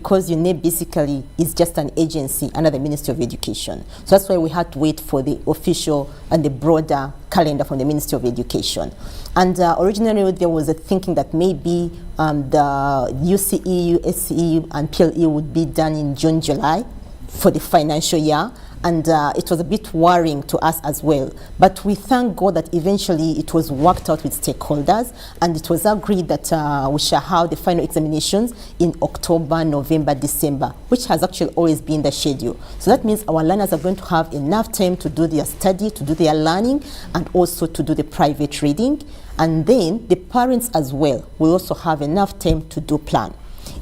because UNEP basically is just an agency under the Ministry of Education. So that's why we had to wait for the official and the broader calendar from the Ministry of Education. And originally there was a thinking that maybe the UCE, USCE and PLE would be done in June, July for the financial year. And it was a bit worrying to us as well. But we thank God that eventually it was worked out with stakeholders, and it was agreed that we shall have the final examinations in October, November, December, which has actually always been the schedule. So that means our learners are going to have enough time to do their study, to do their learning, and also to do the private reading. And then the parents as well will also have enough time to do plan.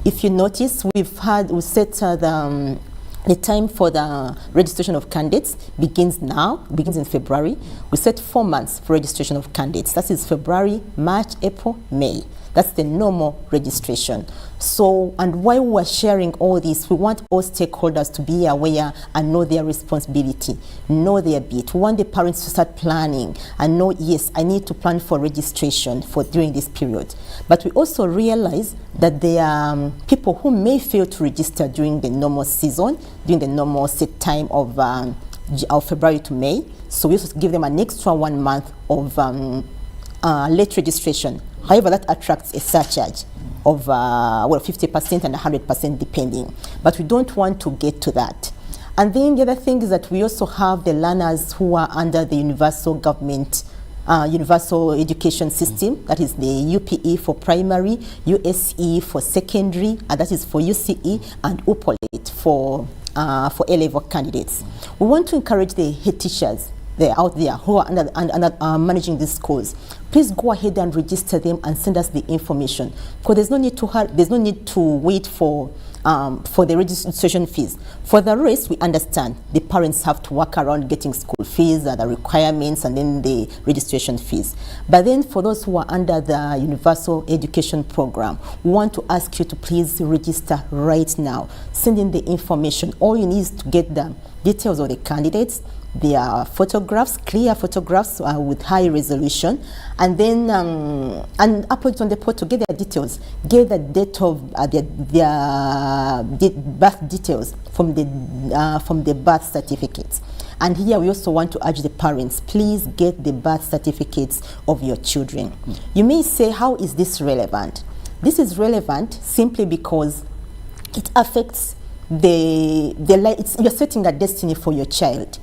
If you notice, we set the time for the registration of candidates begins in February. We set 4 months for registration of candidates. That is February, March, April, May. That's the normal registration. So, and while we're sharing all this, we want all stakeholders to be aware and know their responsibility, know their bit. We want the parents to start planning and know, yes, I need to plan for registration for during this period. But we also realize that there are people who may fail to register during the normal season, during the normal set time of February to May. So we also give them an extra 1 month of late registration. However, that attracts a surcharge of 50% and 100% depending. But we don't want to get to that. And then the other thing is that we also have the learners who are under the universal government, universal education system. That is the UPE for primary, USE for secondary, and that is for UCE, and UPOLIT for A-level candidates. We want to encourage the head teachers out there who are managing these schools. Please go ahead and register them and send us the information, because there's no need to wait for the registration fees. For the rest, we understand the parents have to work around getting school fees, the requirements, and then the registration fees. But then for those who are under the Universal Education Program, we want to ask you to please register right now. Send in the information. All you need is to get the details of the candidates, their photographs, clear photographs with high resolution, and then and upload it on the portal. Get their details, get the date of their birth details from the birth certificates. And here we also want to urge the parents, please get the birth certificates of your children. You may say, how is this relevant? This is relevant simply because it affects you're setting a destiny for your child.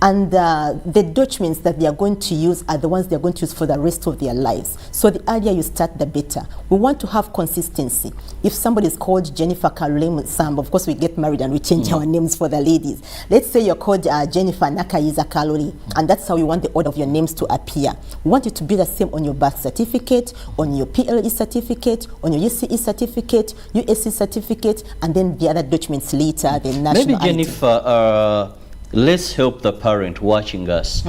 And the documents that they are going to use are the ones they are going to use for the rest of their lives. So the earlier you start, the better. We want to have consistency. If somebody is called Jennifer Caroline Sambo, of course we get married and we change our names for the ladies. Let's say you're called Jennifer Nakaiza Kalori, and that's how we want the order of your names to appear. We want it to be the same on your birth certificate, on your PLE certificate, on your UCE certificate, USC certificate, and then the other documents later, the national Maybe Jennifer, let's help the parent watching us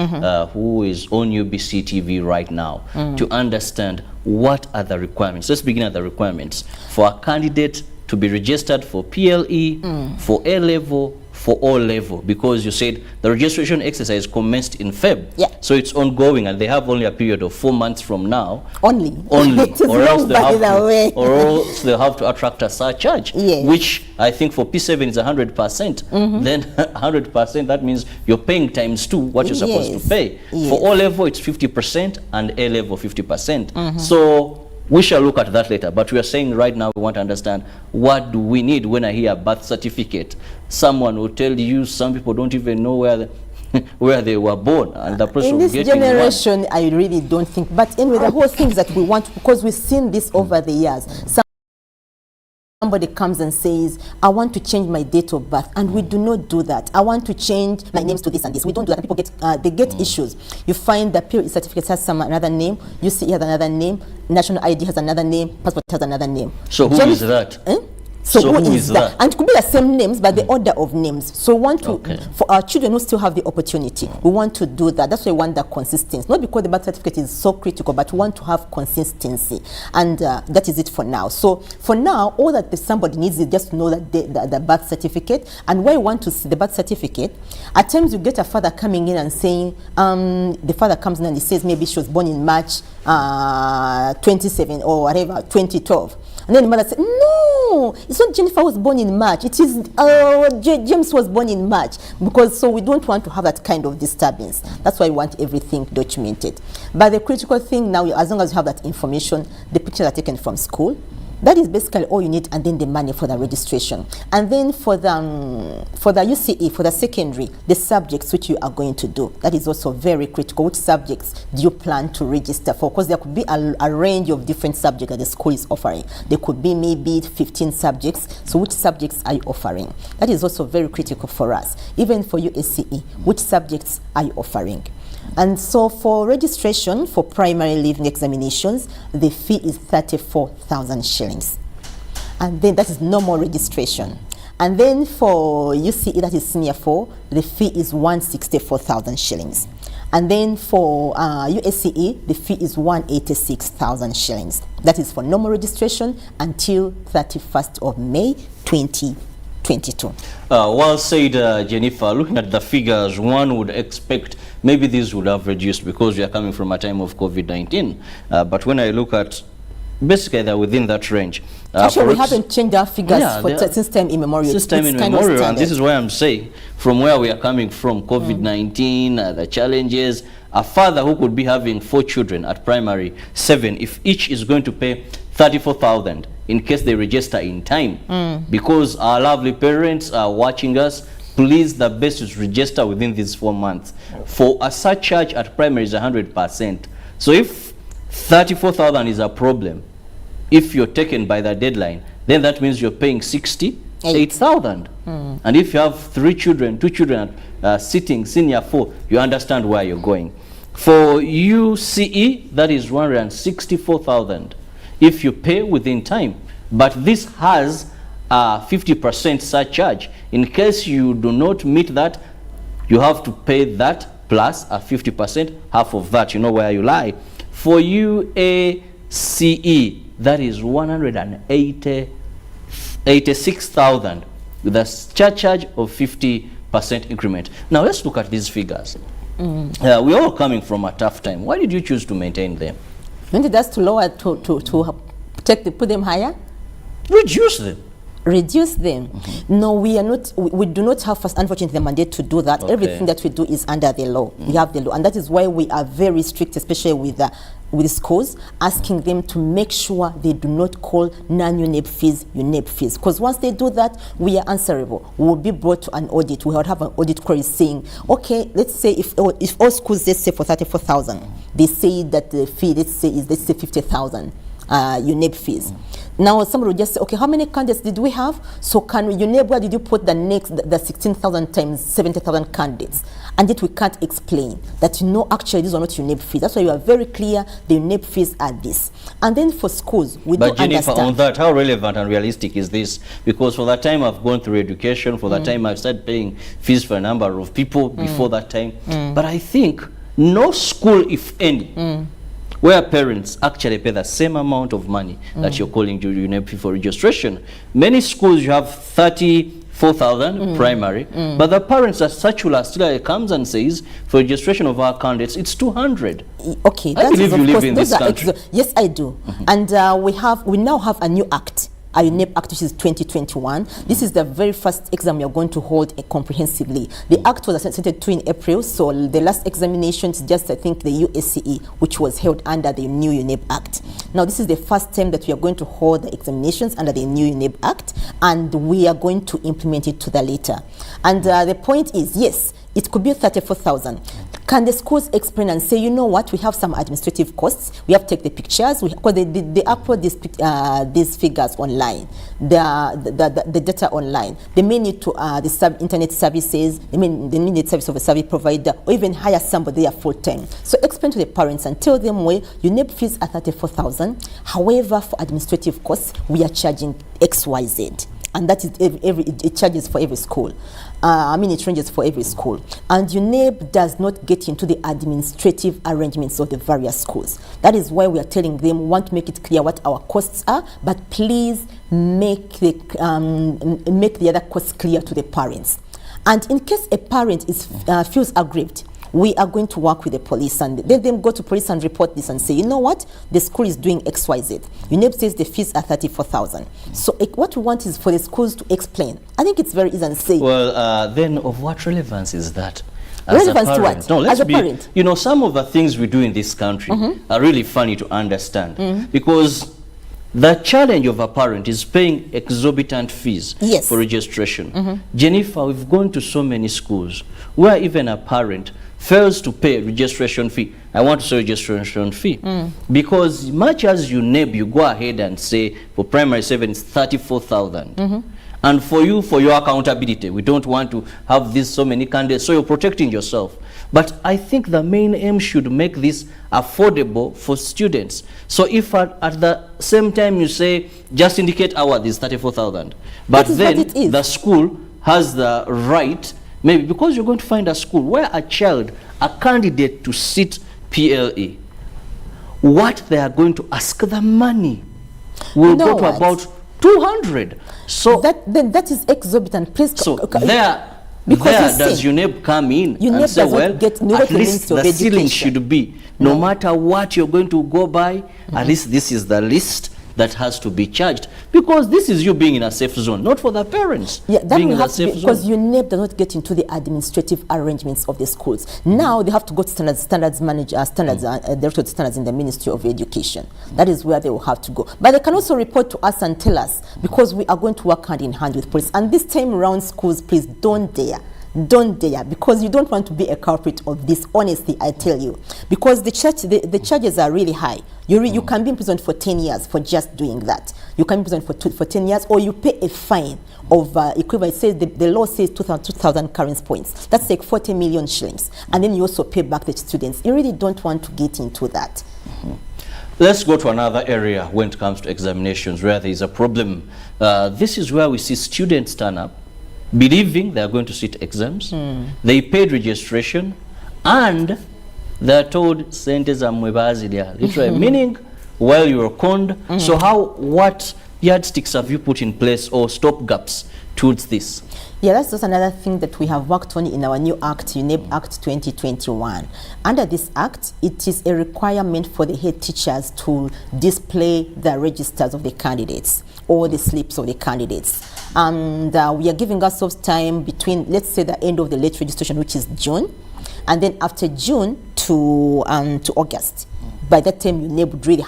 who is on UBC TV right now to understand what are the requirements. Let's begin at the requirements for a candidate to be registered for PLE, for A-level, for O-level, because you said the registration exercise commenced in Feb. Yeah. So it's ongoing, and they have only a period of 4 months from now. Only. or else they'll have to attract a surcharge, yes, which I think for P7 is 100%. Then 100%, that means you're paying times 2 what you're supposed to pay. Yes. For O-level, it's 50%, and A-level 50%. So we shall look at that later, but we are saying right now we want to understand what do we need. When I hear birth certificate, someone will tell you some people don't even know where they were born, and the person in this generation I really don't think. But anyway, the whole thing is that we want, because we've seen this over the years. Somebody comes and says, I want to change my date of birth, and we do not do that. I want to change my names to this and this. We don't do that. People get issues. You find that PLE certificate has another name, UCE has another name, national ID has another name, passport has another name. So who is that? So who is that? And it could be the same names, but the order of names. So we want to, for our children who still have the opportunity, we want to do that. That's why we want the consistency. Not because the birth certificate is so critical, but we want to have consistency. And that is it for now. So for now, all that somebody needs is just to know that the birth certificate. And why we want to see the birth certificate, at times you get a father coming in and saying, the father comes in and he says maybe she was born in March 27 or whatever, 2012. And then the mother said, no, it's not Jennifer was born in March. It is James was born in March. Because so we don't want to have that kind of disturbance. That's why we want everything documented. But the critical thing now, as long as you have that information, the pictures are taken from school. That is basically all you need, and then the money for the registration. And then for the UCE, for the secondary, the subjects which you are going to do, that is also very critical. Which subjects do you plan to register for? Because there could be a range of different subjects that the school is offering. There could be maybe 15 subjects. So which subjects are you offering? That is also very critical for us. Even for USCE, which subjects are you offering? And so for registration for primary leaving examinations, the fee is 34,000 shillings. And then that is normal registration. And then for UCE, that is senior 4, the fee is 164,000 shillings. And then for USCE, the fee is 186,000 shillings. That is for normal registration until 31st of May 2022. Well said, Jennifer. Looking at the figures, one would expect maybe these would have reduced because we are coming from a time of COVID-19. But when I look at, basically they're within that range. Actually, we haven't changed our figures since time immemorial. Since time immemorial, and this is why I'm saying, from where we are coming from, COVID-19, the challenges, a father who could be having 4 children at primary 7, if each is going to pay 34,000 in case they register in time, because our lovely parents are watching us, please, the best is register within these 4 months. For a surcharge at primary is 100%. So if 34,000 is a problem, if you're taken by the deadline, then that means you're paying 68,000. And if you have 3 children, 2 children sitting senior 4, you understand where you're going. For UCE, that is 164,000 if you pay within time. But this has a 50% surcharge. In case you do not meet that, you have to pay that plus a 50%, half of that, you know where you lie. For UACE, that is 186,000 with a surcharge of 50% increment. Now let's look at these figures. We're all coming from a tough time. Why did you choose to maintain them? Wanted us to lower, put them higher? Reduce them. Reduce them. No, we are not. We do not have, unfortunately, the mandate to do that. Everything that we do is under the law. We have the law, and that is why we are very strict, especially with schools, asking them to make sure they do not call non-UNEP fees UNEP fees. Because once they do that, we are answerable. We will be brought to an audit. We will have an audit query saying, okay, let's say if all schools, let's say for 34,000, they say that the fee, let's say 50,000 UNEP fees. Now somebody will just say, okay, how many candidates did we have? So can we, UNEP, where did you put the 16,000 times 70,000 candidates? And yet we can't explain that, actually these are not UNEP fees. That's why we are very clear, the UNEP fees are this. And then for schools, we don't understand. But Jennifer, on that, how relevant and realistic is this? Because for that time I've gone through education, for that time I've started paying fees for a number of people before that time. But I think no school, if any, where parents actually pay the same amount of money that you're calling UNEP fee for registration. Many schools you have 34,000 primary, but the parents at Sachula still comes and says for registration of our candidates it's 200. Okay, I believe you live in this country. Yes, I do. And we now have a new act. Our UNEP Act, which is 2021. This is the very first exam we are going to hold comprehensively. The Act was assented to in April, so the last examination is just, I think, the USCE, which was held under the new UNEP Act. Now, this is the first time that we are going to hold the examinations under the new UNEP Act, and we are going to implement it to the letter. And the point is, yes, it could be 34,000. Can the schools explain and say, you know what, we have some administrative costs, we have to take the pictures, because they upload these figures online, the data online. They may need to the internet services, they need the service of a service provider, or even hire somebody there full-time. So explain to the parents and tell them, well, UNEP fees are 34,000. However, for administrative costs, we are charging XYZ. And that is it charges for every school. It ranges for every school. And UNEP does not get into the administrative arrangements of the various schools. That is why we are telling them, we want to make it clear what our costs are, but please make the other costs clear to the parents. And in case a parent feels aggrieved, we are going to work with the police, and let them go to police and report this and say, you know what, the school is doing XYZ. UNEP says the fees are 34,000. So what we want is for the schools to explain. I think it's very easy to say. Well, then of what relevance is that? Relevance to what? No, let's as a parent. You know, some of the things we do in this country are really funny to understand, because the challenge of a parent is paying exorbitant fees for registration. Jennifer, we've gone to so many schools where even a parent fails to pay a registration fee. I want to say registration fee. Because much as UNEP, you go ahead and say for primary 7 it's 34,000. And for you, for your accountability, we don't want to have this so many candidates, so you're protecting yourself. But I think the main aim should make this affordable for students. So if at the same time you say, just indicate our this 34,000, but then the school has the right, maybe because you're going to find a school where a child, a candidate to sit PLE, what they are going to ask the money will go to about 200. So that is exorbitant. Please, so there does UNEP come in and say, well, at least the ceiling should be, no matter what you're going to go by, at least this is the list that has to be charged, because this is you being in a safe zone, not for the parents. Yeah, that being will in have a to safe be, zone. because UNEP does not get into the administrative arrangements of the schools. Now they have to go to standards manager, director of standards in the Ministry of Education. That is where they will have to go. But they can also report to us and tell us, because we are going to work hand in hand with police. And this time around, schools, please don't dare. Don't dare, because you don't want to be a culprit of this, honestly, I tell you. Because the charges are really high. You can be imprisoned for 10 years for just doing that. You can be imprisoned for 10 years, or you pay a fine of equivalent. It says the law says 2,000 currency points. That's like 40 million shillings. And then you also pay back the students. You really don't want to get into that. Let's go to another area when it comes to examinations where there is a problem. This is where we see students turn up believing they are going to sit exams. They paid registration and they're told sentes amwebazilia, literally meaning while you're conned. So what yardsticks have you put in place or stop gaps towards this? Yeah, that's just another thing that we have worked on in our new act, UNEP Act 2021. Under this act, it is a requirement for the head teachers to display the registers of the candidates or the slips of the candidates. And we are giving ourselves time between, let's say, the end of the late registration, which is June, and then after June to August. By that time, UNEP would really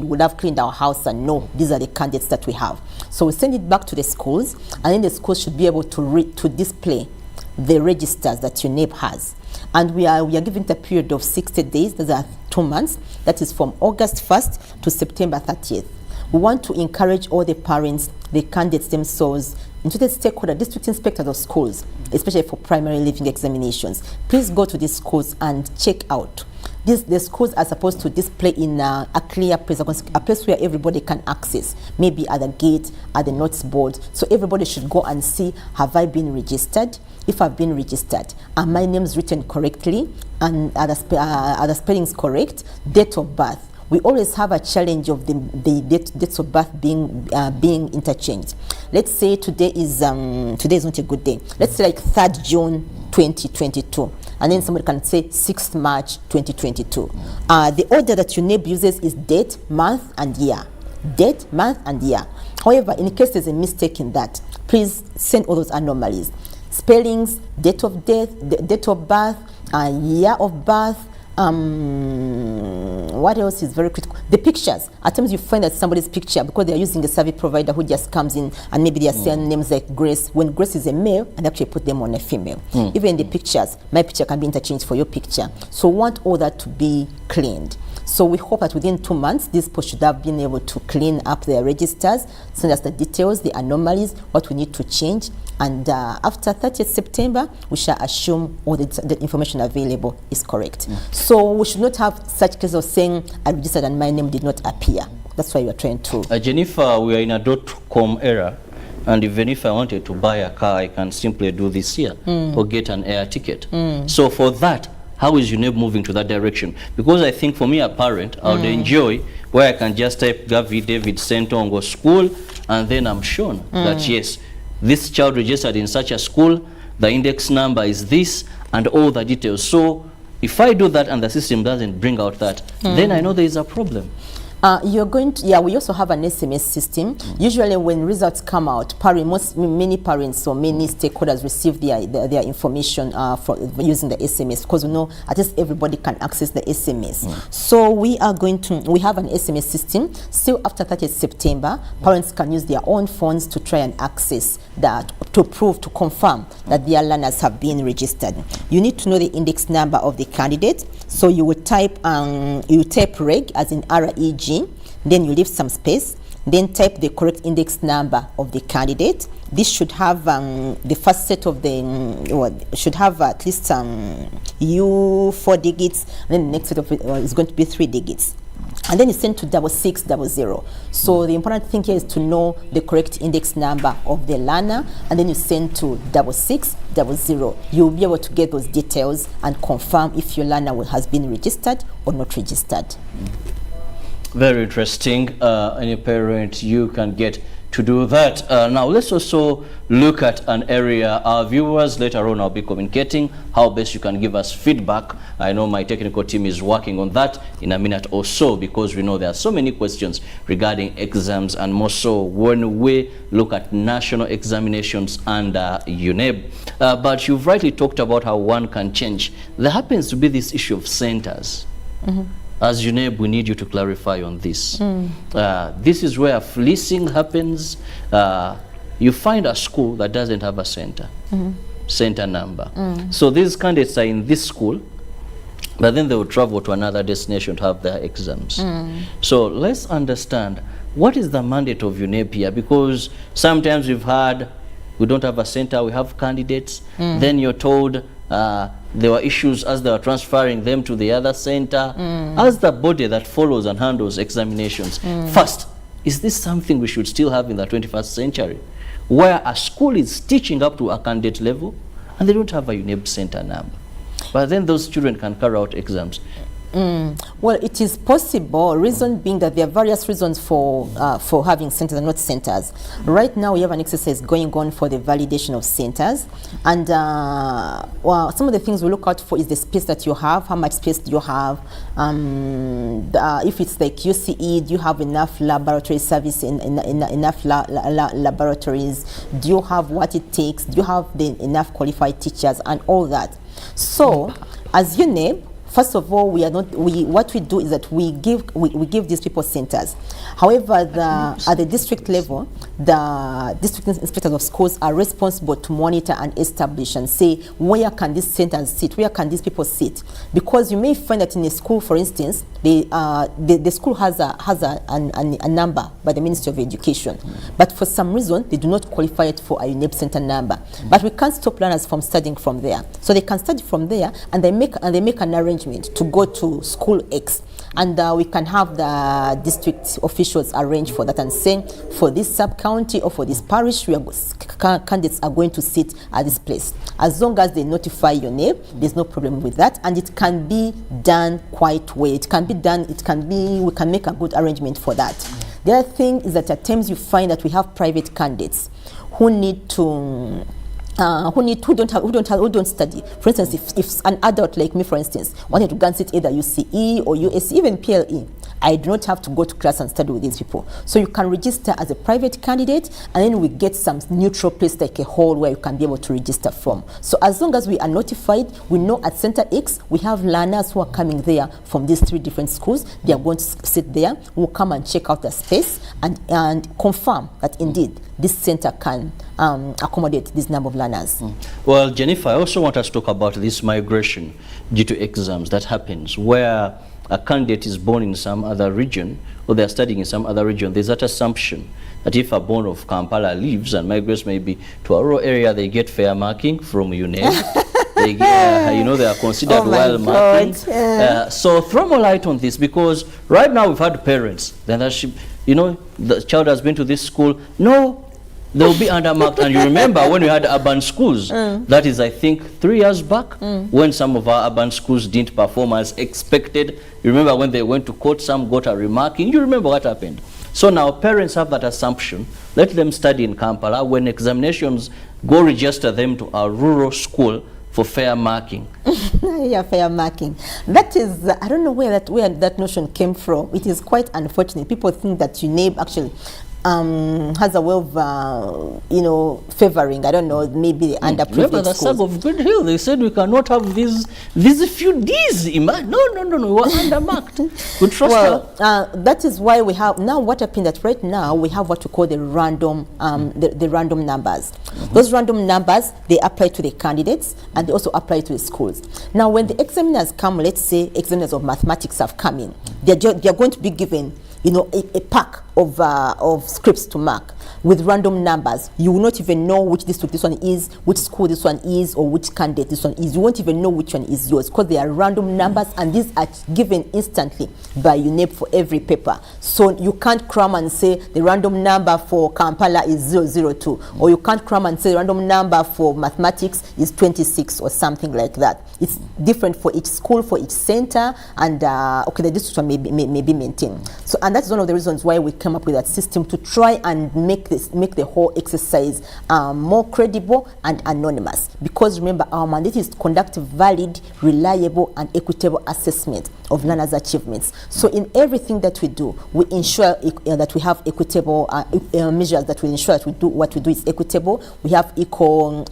would have cleaned our house and know these are the candidates that we have. So we send it back to the schools, and then the schools should be able to display the registers that UNEP has. And we are given a period of 60 days, those are 2 months, that is from August 1st to September 30th. We want to encourage all the parents, the candidates themselves, including stakeholder district inspectors of schools, especially for primary leaving examinations. Please go to these schools and check out. The schools are supposed to display in a clear place, a place where everybody can access, maybe at the gate, at the notes board. So everybody should go and see, have I been registered? If I've been registered, are my names written correctly? And are the spellings correct? Date of birth. We always have a challenge of the dates of birth being interchanged. Let's say today is not a good day. Let's say like 3rd June 2022, and then somebody can say 6th March 2022. The order that UNEP uses is date, month, and year. Date, month, and year. However, in case there's a mistake in that, please send all those anomalies. Spellings, date of death, date of birth, year of birth. What else is very critical? The pictures. At times you find that somebody's picture, because they're using a survey provider who just comes in and maybe they are saying names like Grace, when Grace is a male, and actually put them on a female. Even in the pictures, my picture can be interchanged for your picture. So we want all that to be cleaned. So we hope that within 2 months, these people should have been able to clean up their registers, send us the details, the anomalies, what we need to change. And after 30th September, we shall assume all the information available is correct. So we should not have such cases of saying, I registered and my name did not appear. That's why we are trying to. Jennifer, we are in a .com era. And even if I wanted to buy a car, I can simply do this here or get an air ticket. So for that, how is UNEP moving to that direction? Because I think for me, a parent, I would enjoy where I can just type Gavi David Sentongo School, and then I'm shown that yes, this child registered in such a school, the index number is this, and all the details. So If I do that and the system doesn't bring out that, then I know there is a problem. You're going to, we also have an SMS system. Usually when results come out, many parents or many stakeholders receive their information using the SMS, because we know at least everybody can access the SMS. So we have an SMS system. Still after 30th September, parents can use their own phones to try and access that, to confirm that their learners have been registered. You need to know the index number of the candidate. So you will type reg, as in REG, then you leave some space, then type the correct index number of the candidate. This should have the first set of the should have at least 4 digits, and then the next set of it is going to be 3 digits. And then you send to 6600. So the important thing here is to know the correct index number of the learner, and then you send to 6600. You'll be able to get those details and confirm if your learner has been registered or not registered. Very interesting. Any parent, you can get to do that. Now let's also look at an area. Our viewers later on, I'll be communicating how best you can give us feedback. I know my technical team is working on that in a minute or so, because we know there are so many questions regarding exams, and more so when we look at national examinations under UNEB. But you've rightly talked about how one can change. There happens to be this issue of centers. As UNEB, we need you to clarify on this. This is where fleecing happens. You find a school that doesn't have a center number. So these candidates are in this school, but then they will travel to another destination to have their exams. So let's understand, what is the mandate of UNEB here? Because sometimes we've heard, we don't have a center, we have candidates. Then you're told there were issues as they were transferring them to the other center. As the body that follows and handles examinations, first, is this something we should still have in the 21st century, where a school is teaching up to a candidate level and they don't have a UNEB center number, but then those children can carry out exams? Well, it is possible, reason being that there are various reasons for having centers and not centers. Right now we have an exercise going on for the validation of centers, and well, some of the things we look out for is the space that you have. How much space do you have? If it's like UCE, do you have enough laboratory service, enough laboratories? Do you have what it takes? Do you have enough qualified teachers and all that? So as UNEB, first of all, what we do is that we give these people centers. However, at the district level, the district inspectors of schools are responsible to monitor and establish and say, where can these centers sit? Where can these people sit? Because you may find that in a school, for instance, the school has a number by the Ministry of Education, but for some reason they do not qualify it for a UNEB center number. But we can't stop learners from studying from there, so they can study from there, and they make an arrangement to go to school X, and we can have the district officials arrange for that and say, for this sub-county or for this parish, candidates are going to sit at this place. As long as they notify UNEB, there's no problem with that, and it can be done quite well. It can be done. We can make a good arrangement for that. The other thing is that at times you find that we have private candidates who need to. Who don't study. For instance, if an adult like me, for instance, wanted to go and sit either UCE or USC, even PLE, I do not have to go to class and study with these people. So you can register as a private candidate, and then we get some neutral place like a hall where you can be able to register from. So as long as we are notified, we know at Center X we have learners who are coming there from these 3 different schools. They are going to sit there. We'll come and check out the space and confirm that indeed this center can accommodate this number of learners. Well, Jennifer, I also want us to talk about this migration due to exams that happens, where a candidate is born in some other region, or they're studying in some other region. There's that assumption that if a born of Kampala leaves and migrates maybe to a rural area, they get fair marking from UNEB. They are considered well marking. So throw more light on this, because right now we've had parents, then the child has been to this school. No, they'll be undermarked. And you remember when we had urban schools, that is, I think, 3 years back, when some of our urban schools didn't perform as expected. You remember when they went to court, some got a remarking. You remember what happened. So now parents have that assumption. Let them study in Kampala. When examinations go register them to a rural school, for fair marking. Yeah, fair marking. That is, I don't know where that notion came from. It is quite unfortunate. People think that UNEB actually has a way of, favoring, I don't know, maybe the underprivileged Remember the schools. sub of Good Hill, they said we cannot have these few D's. No, we're undermarked. We trust her. That is why we have, now what happened that right now we have what we call the random, the random numbers. Those random numbers, they apply to the candidates and they also apply to the schools. Now when the examiners come, let's say examiners of mathematics have come in, they're going to be given a pack of scripts to mark with random numbers. You will not even know which district this one is, which school this one is, or which candidate this one is. You won't even know which one is yours because they are random numbers, and these are given instantly by UNEB for every paper. So you can't cram and say the random number for Kampala is 002, or you can't cram and say the random number for mathematics is 26 or something like that. It's different for each school, for each center, and the district one may be maintained. So, and that's one of the reasons why we came up with that system, to try and make the whole exercise more credible and anonymous. Because remember, our mandate is to conduct valid, reliable, and equitable assessment of learners' achievements. So in everything that we do, we ensure that we have equitable measures that will ensure that what we do is equitable. We have equal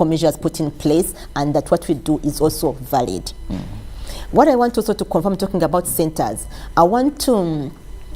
measures put in place, and that what we do is also valid. What I want also to confirm, talking about centers, I want to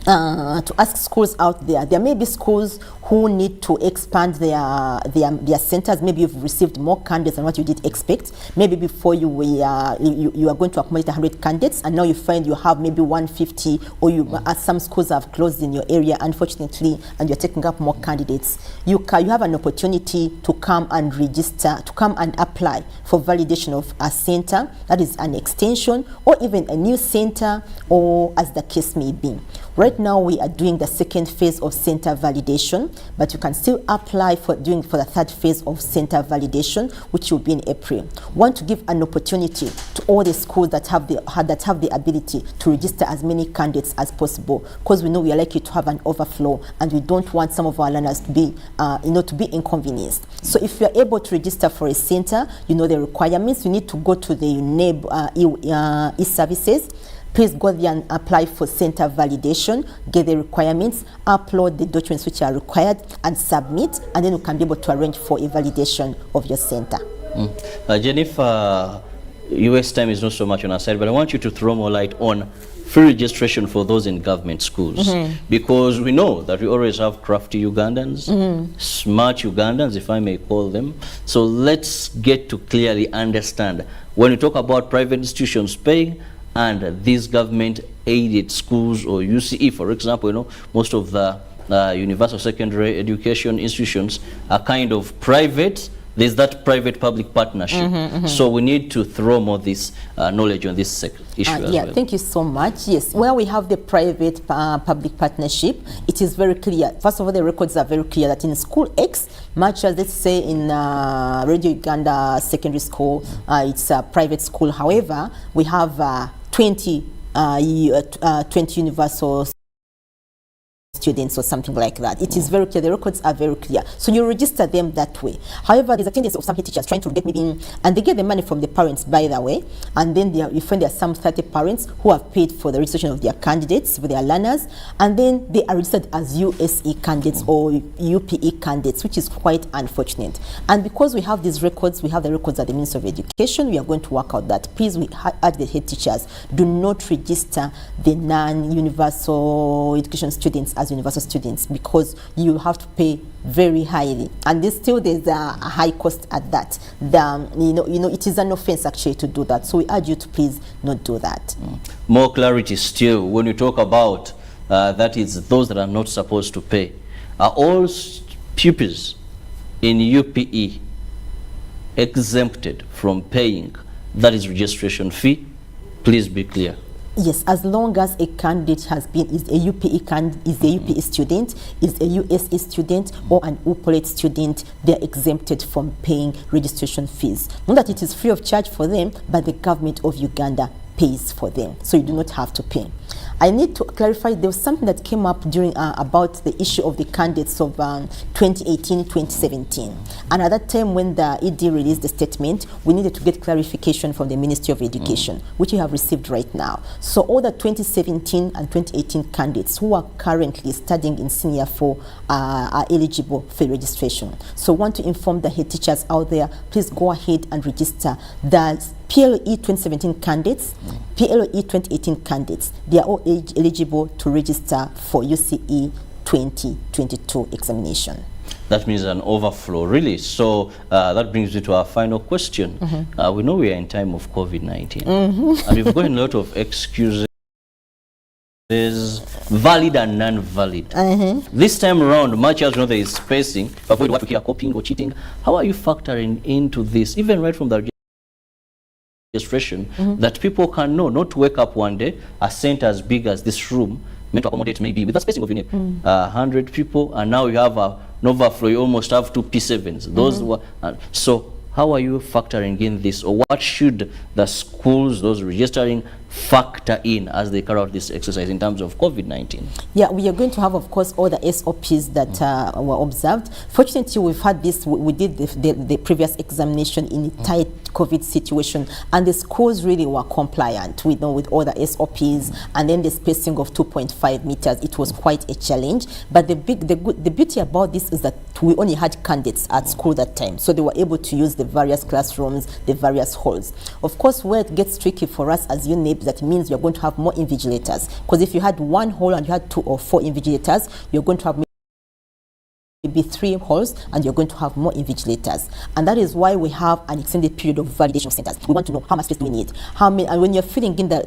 ask schools out there. There may be schools who need to expand their centers. Maybe you've received more candidates than what you did expect. Maybe before you are going to accommodate 100 candidates, and now you find you have maybe 150, or some schools have closed in your area, unfortunately, and you're taking up more candidates. You have an opportunity to come and register, to come and apply for validation of a center, that is an extension, or even a new center, or as the case may be. Right now, we are doing the second phase of center validation, but you can still apply for the third phase of center validation, which will be in April. We want to give an opportunity to all the schools that have the ability to register as many candidates as possible, because we know we are likely to have an overflow, and we don't want some of our learners to be, to be inconvenienced. So if you are able to register for a center, you know the requirements. You need to go to the UNEB e-services. Please go there and apply for center validation, get the requirements, upload the documents which are required, and submit, and then you can be able to arrange for a validation of your center. Jennifer, US time is not so much on our side, but I want you to throw more light on free registration for those in government schools, because we know that we always have crafty Ugandans, smart Ugandans, if I may call them. So let's get to clearly understand, when we talk about private institutions paying and these government-aided schools, or UCE, for example, most of the universal secondary education institutions are kind of private. There's that private-public partnership. So we need to throw more this knowledge on this issue as well. Thank you so much. Yes, where we have the private-public partnership, it is very clear. First of all, the records are very clear that in school X, much as let's say in Radio Uganda Secondary School, it's a private school. However, we have 20 universal students or something like that. It is very clear. The records are very clear. So you register them that way. However, there's a tendency of some teachers trying to get maybe in, and they get the money from the parents, by the way, and then you find there are some 30 parents who have paid for the registration of their candidates, for their learners, and then they are registered as USE candidates or UPE candidates, which is quite unfortunate. And because we have these records, we have the records at the Ministry of Education, we are going to work out that. Please, we urge the head teachers, do not register the non-universal education students as universal students, because you have to pay very highly, and there's a high cost at that. It is an offense actually to do that, so we urge you to please not do that. More clarity still, when you talk about that is those that are not supposed to pay, are all pupils in UPE exempted from paying that is registration fee? Please be clear. Yes, as long as a candidate is a UPE student, is a USE student, or an UPOLET student, they're exempted from paying registration fees. Not that it is free of charge for them, but the government of Uganda pays for them, so you do not have to pay. I need to clarify, there was something that came up during about the issue of the candidates of 2018-2017. And at that time when the ED released the statement, we needed to get clarification from the Ministry of Education, which we have received right now. So all the 2017 and 2018 candidates who are currently studying in Senior 4 are eligible for registration. So I want to inform the head teachers out there, please go ahead and register. The PLE 2017 candidates, PLE 2018 candidates, they are all eligible to register for UCE 2022 examination. That means an overflow, really. So that brings me to our final question. We know we are in time of COVID-19, and we've got a lot of excuses, valid and non-valid. This time around, much as you know there is spacing, avoid what we hear, copying or cheating. How are you factoring into this, even right from the registration, that people can know, not to wake up one day, a center as big as this room, meant to accommodate maybe with the spacing of 100 people, and now you have an overflow, you almost have 2 P7s. Those were, so how are you factoring in this, or what should the schools, those registering, factor in as they carry out this exercise in terms of COVID-19? Yeah, we are going to have, of course, all the SOPs that were observed. Fortunately, we've had this, we did the previous examination in a tight COVID situation, and the schools really were compliant with all the SOPs, and then the spacing of 2.5 meters. It was quite a challenge, but the beauty about this is that we only had candidates at school that time, so they were able to use the various classrooms, the various halls. Of course, where it gets tricky for us as UNEP, that means you're going to have more invigilators, because if you had one hall and you had 2 or 4 invigilators, you're going to have maybe 3 halls, and you're going to have more invigilators. And that is why we have an extended period of validation centers. We want to know how much space do we need, how many, and when you're filling in that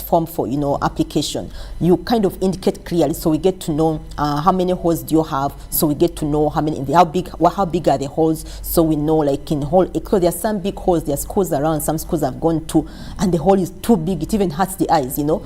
form for application, you kind of indicate clearly, so we get to know how many halls do you have, so we get to know how big are the halls, so we know, like in hall, because there are some big halls, there are schools around, some schools have gone to, and the hall is too big, it even hurts the eyes. You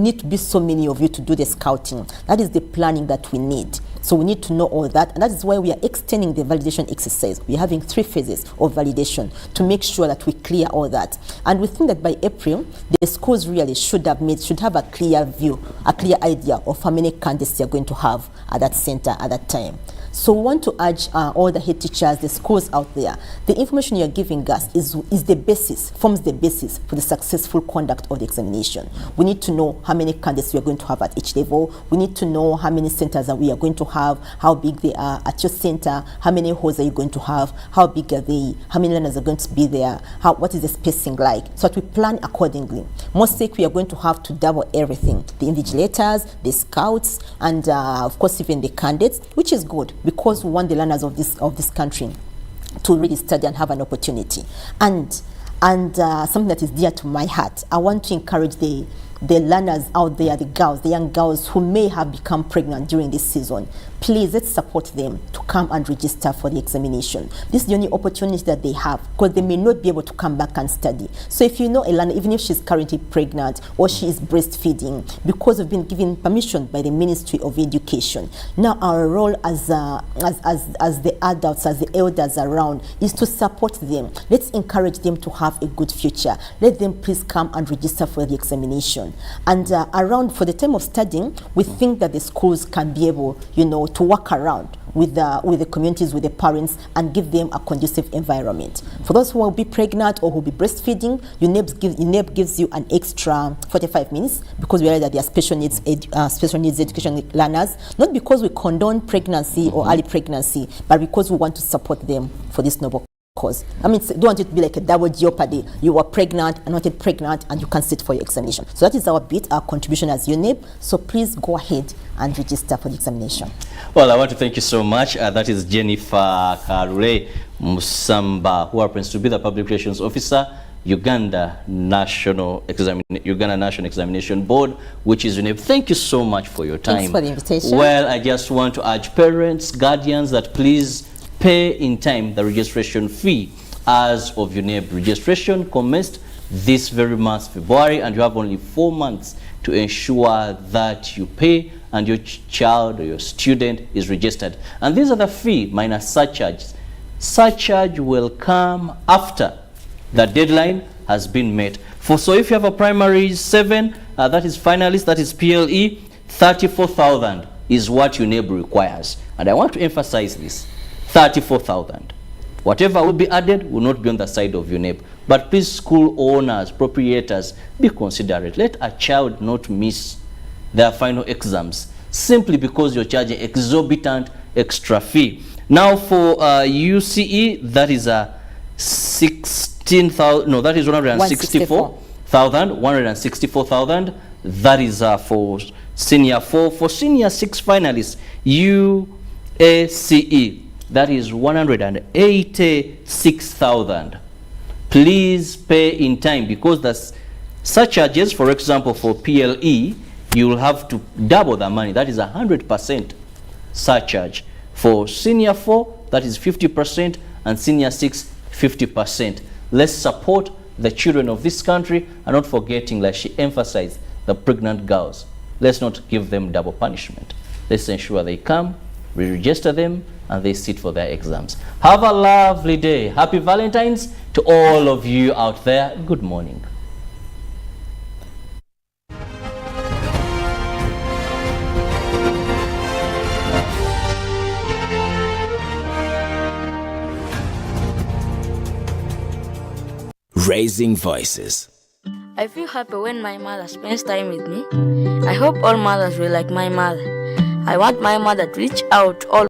need to be so many of you to do the scouting. That is the planning that we need. So we need to know all that, and that is why we are extending the validation exercise. We're having 3 phases of validation to make sure that we clear all that. And we think that by April, the schools really should have a clear view, a clear idea of how many candidates they're going to have at that center at that time. So we want to urge all the head teachers, the schools out there, the information you're giving us forms the basis for the successful conduct of the examination. We need to know how many candidates we are going to have at each level. We need to know how many centers that we are going to have, how big they are at your center, how many halls are you going to have, how big are they, how many learners are going to be there, what is the spacing like, so that we plan accordingly. Most likely we are going to have to double everything, the invigilators, the scouts, and of course even the candidates, which is good, because we want the learners of this country to really study and have an opportunity. And something that is dear to my heart, I want to encourage the learners out there, the young girls who may have become pregnant during this season. Please, let's support them to come and register for the examination. This is the only opportunity that they have, because they may not be able to come back and study. So if you know a learner, even if she's currently pregnant or she is breastfeeding, because we've been given permission by the Ministry of Education, now our role as the adults, as the elders around, is to support them. Let's encourage them to have a good future. Let them please come and register for the examination. And around for the time of studying, we think that the schools can be able, to work around with the communities, with the parents, and give them a conducive environment. For those who will be pregnant or who will be breastfeeding, UNEP gives you an extra 45 minutes, because we realize that they are special needs education learners, not because we condone pregnancy or early pregnancy, but because we want to support them for this noble cause. I mean, don't want it to be like a double jeopardy. You are pregnant and not yet pregnant, and you can sit for your examination. So that is our bit, our contribution as UNEP. So please go ahead and register for the examination. Well, I want to thank you so much. That is Jennifer Karure Musamba, who happens to be the Public Relations Officer, Uganda National Examination Board, which is UNEP. Thank you so much for your time. Thanks for the invitation. Well, I just want to urge parents, guardians, that please pay in time the registration fee, as of UNEP. Registration commenced this very month, February, and you have only 4 months to ensure that you pay and your child or your student is registered. And these are the fee minus surcharges. Surcharge will come after the deadline has been met. So if you have a primary 7, that is finalist, that is PLE, 34,000 is what UNEB requires. And I want to emphasize this, 34,000. Whatever will be added will not be on the side of UNEB. But please, school owners, proprietors, be considerate. Let a child not miss their final exams simply because you're charging exorbitant extra fee. Now for UCE, that is a 16,000, no, that is 164,000. That is for senior 4. For senior 6 finalists, UACE, that is 186,000. Please pay in time, because the surcharges, for example, for PLE, you will have to double the money. That is 100% surcharge. For senior 4, that is 50%, and senior 6, 50%. Let's support the children of this country, and not forgetting, like she emphasized, the pregnant girls. Let's not give them double punishment. Let's ensure they come, we register them, and they sit for their exams. Have a lovely day. Happy Valentine's to all of you out there. Good morning. Raising voices. I feel happy when my mother spends time with me. I hope all mothers will like my mother. I want my mother to reach out all